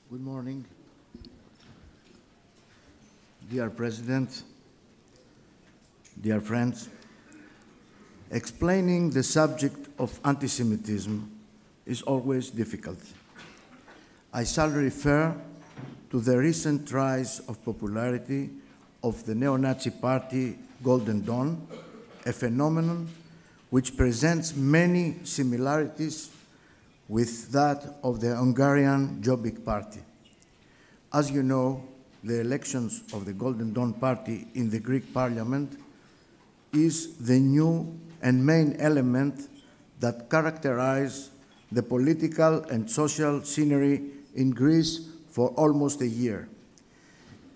Good morning. Dear President, dear friends, explaining the subject of anti-Semitism is always difficult. I shall refer to the recent rise of popularity of the neo-Nazi party Golden Dawn, a phenomenon which presents many similarities with that of the Hungarian Jobbik party. As you know, the elections of the Golden Dawn party in the Greek parliament is the new and main element that characterizes the political and social scenery in Greece for almost a year.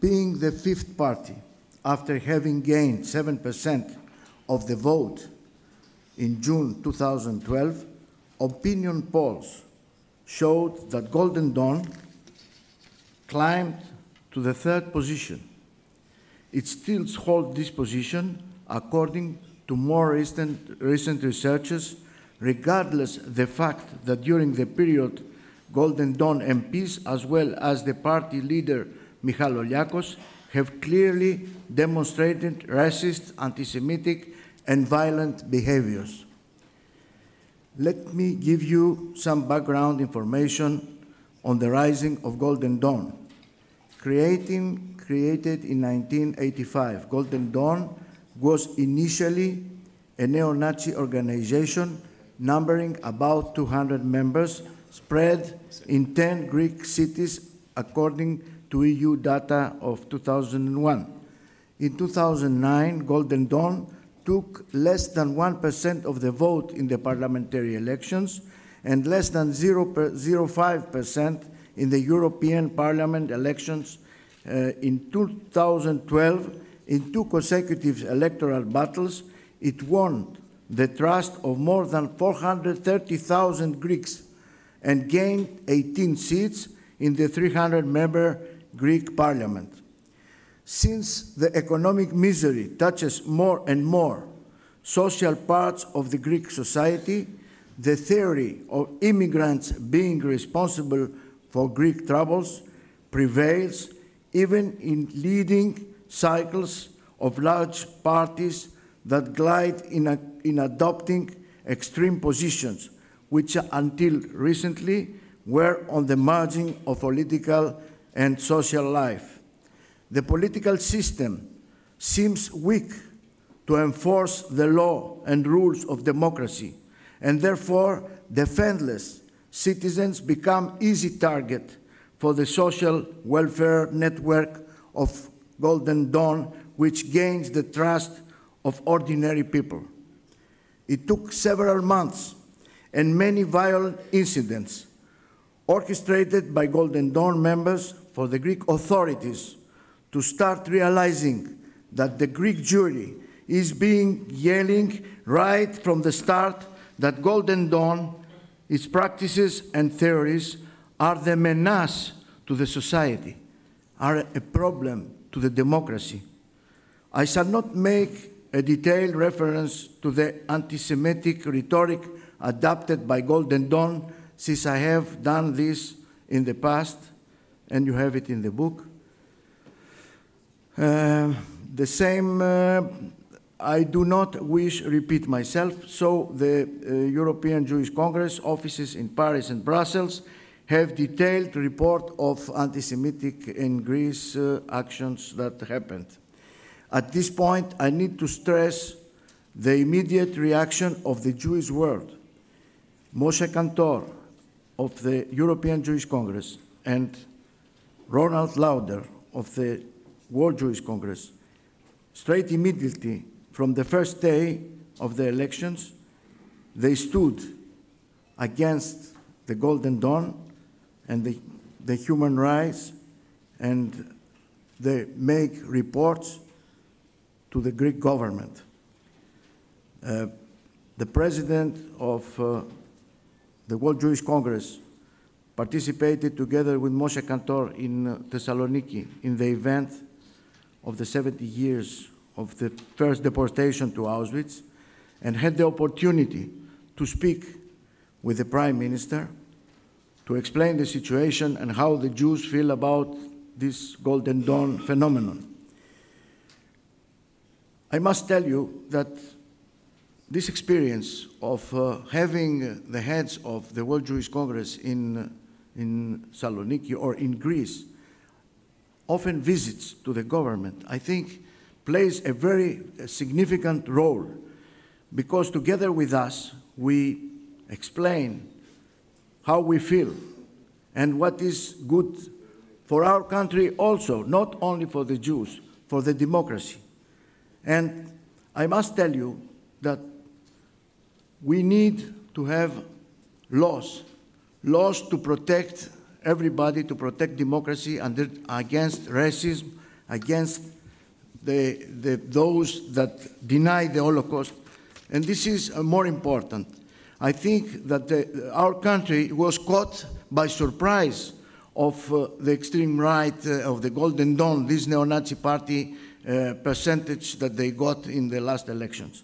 Being the fifth party, after having gained 7% of the vote in June 2012, opinion polls showed that Golden Dawn climbed to the third position. It still holds this position according to more recent researches, regardless the fact that during the period Golden Dawn MPs, as well as the party leader Michalogliakos, have clearly demonstrated racist, anti-Semitic, and violent behaviors. Let me give you some background information on the rising of Golden Dawn. Created in 1985, Golden Dawn was initially a neo-Nazi organization numbering about 200 members spread in 10 Greek cities according to EU data of 2001. In 2009, Golden Dawn took less than 1% of the vote in the parliamentary elections and less than 0.05% in the European Parliament elections. In 2012, in two consecutive electoral battles, it won the trust of more than 430,000 Greeks and gained 18 seats in the 300-member Greek parliament. Since the economic misery touches more and more social parts of the Greek society, the theory of immigrants being responsible for Greek troubles prevails even in leading cycles of large parties that glide in adopting extreme positions, which until recently were on the margin of political and social life. The political system seems weak to enforce the law and rules of democracy, and therefore defenseless citizens become easy target for the social welfare network of Golden Dawn, which gains the trust of ordinary people. It took several months and many violent incidents orchestrated by Golden Dawn members for the Greek authorities to start realizing that the Greek Jewry is being yelling right from the start that Golden Dawn, its practices and theories are the menace to the society, are a problem to the democracy. I shall not make a detailed reference to the anti-Semitic rhetoric adopted by Golden Dawn, since I have done this in the past, and you have it in the book. I do not wish to repeat myself, so the European Jewish Congress offices in Paris and Brussels have detailed report of anti-Semitic in Greece actions that happened. At this point, I need to stress the immediate reaction of the Jewish world. Moshe Kantor of the European Jewish Congress and Ronald Lauder of the World Jewish Congress, straight immediately from the first day of the elections, they stood against the Golden Dawn and the human rights, and they make reports to the Greek government. The president of the World Jewish Congress participated together with Moshe Kantor in Thessaloniki in the event of the 70 years of the first deportation to Auschwitz, and had the opportunity to speak with the Prime Minister, to explain the situation and how the Jews feel about this Golden Dawn phenomenon. I must tell you that this experience of having the heads of the World Jewish Congress in Saloniki or in Greece often visits to the government, I think plays a very significant role, because together with us, we explain how we feel and what is good for our country also, not only for the Jews, for the democracy. And I must tell you that we need to have laws to protect everybody, to protect democracy against racism, against those that deny the Holocaust. And this is more important. I think that our country was caught by surprise of the extreme right of the Golden Dawn, this neo-Nazi party percentage that they got in the last elections.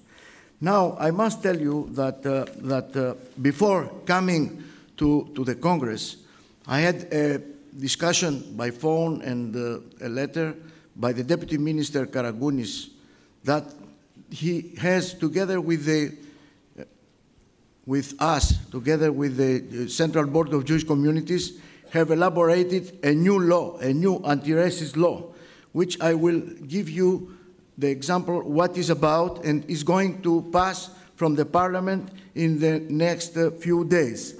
Now, I must tell you that, before coming to the Congress, I had a discussion by phone and a letter by the Deputy Minister Karagounis that he has, together with us, together with the Central Board of Jewish Communities, have elaborated a new law, a new anti-racist law, which I will give you the example what is about, and is going to pass from the Parliament in the next few days.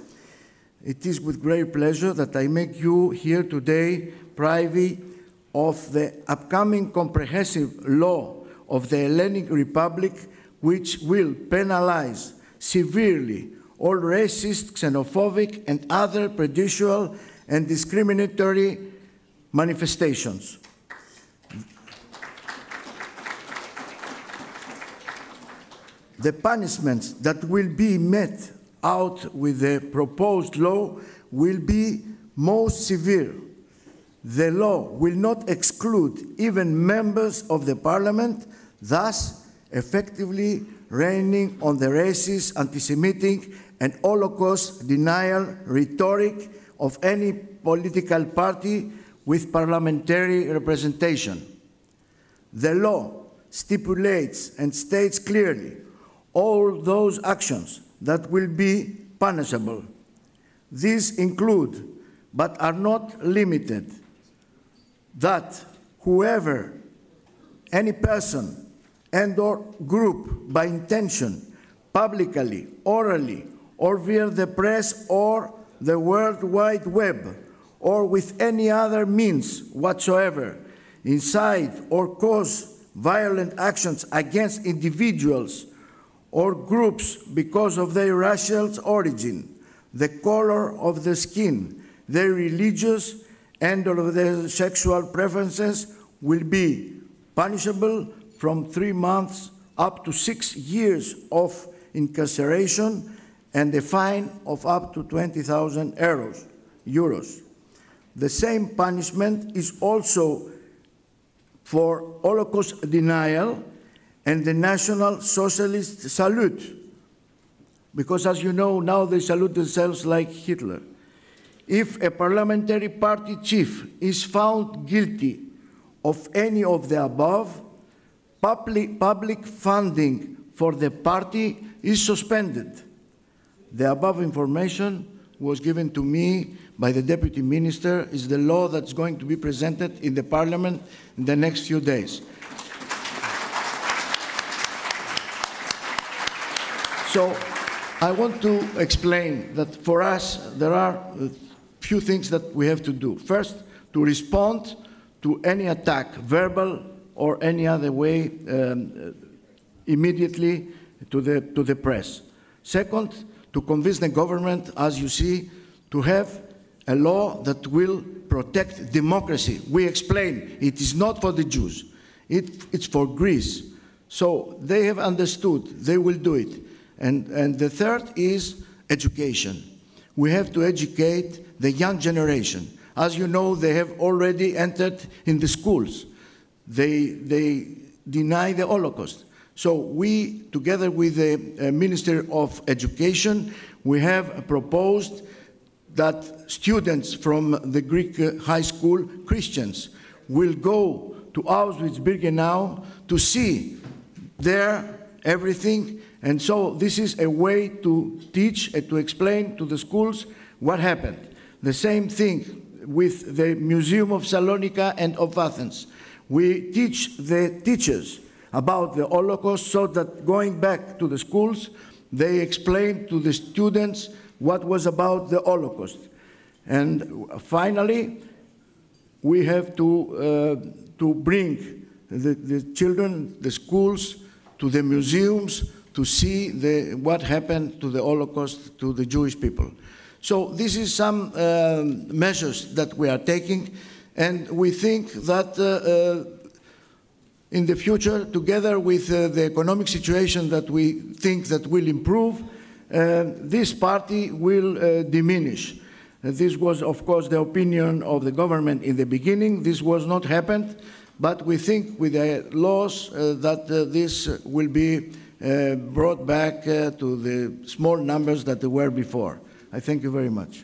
It is with great pleasure that I make you here today privy of the upcoming comprehensive law of the Hellenic Republic, which will penalize severely all racist, xenophobic, and other prejudicial and discriminatory manifestations. The punishments that will be met out with the proposed law will be most severe. The law will not exclude even members of the Parliament, thus effectively reining on the racist, anti-Semitic, and Holocaust denial rhetoric of any political party with parliamentary representation. The law stipulates and states clearly all those actions that will be punishable. These include, but are not limited, that whoever, any person and/or group by intention, publicly, orally, or via the press or the World Wide Web, or with any other means whatsoever, incite or cause violent actions against individuals or groups because of their racial origin, the color of the skin, their religious and/or their sexual preferences, will be punishable from 3 months up to 6 years of incarceration and a fine of up to 20,000 euros. The same punishment is also for Holocaust denial and the National Socialist salute, because as you know, now they salute themselves like Hitler. If a parliamentary party chief is found guilty of any of the above, public funding for the party is suspended. The above information was given to me by the Deputy Minister, is the law that's going to be presented in the Parliament in the next few days. So I want to explain that for us, there are a few things that we have to do. First, to respond to any attack, verbal or any other way, immediately to the press. Second, to convince the government, as you see, to have a law that will protect democracy. We explain it is not for the Jews, it's for Greece. So they have understood, they will do it. And the third is education. We have to educate the young generation. As you know, they have already entered in the schools. They deny the Holocaust. So we, together with the Minister of Education, we have proposed that students from the Greek high school, Christians, will go to Auschwitz-Birkenau to see there everything. And so this is a way to teach and to explain to the schools what happened. The same thing with the Museum of Salonika and of Athens. We teach the teachers about the Holocaust so that going back to the schools, they explain to the students what was about the Holocaust. And finally, we have to bring the children, the schools, to the museums to see what happened to the Holocaust to the Jewish people. So this is some measures that we are taking, and we think that in the future, together with the economic situation that we think that will improve, this party will diminish. This was, of course, the opinion of the government in the beginning. This was not happened, but we think with the laws that this will be brought back to the small numbers that there were before. I thank you very much.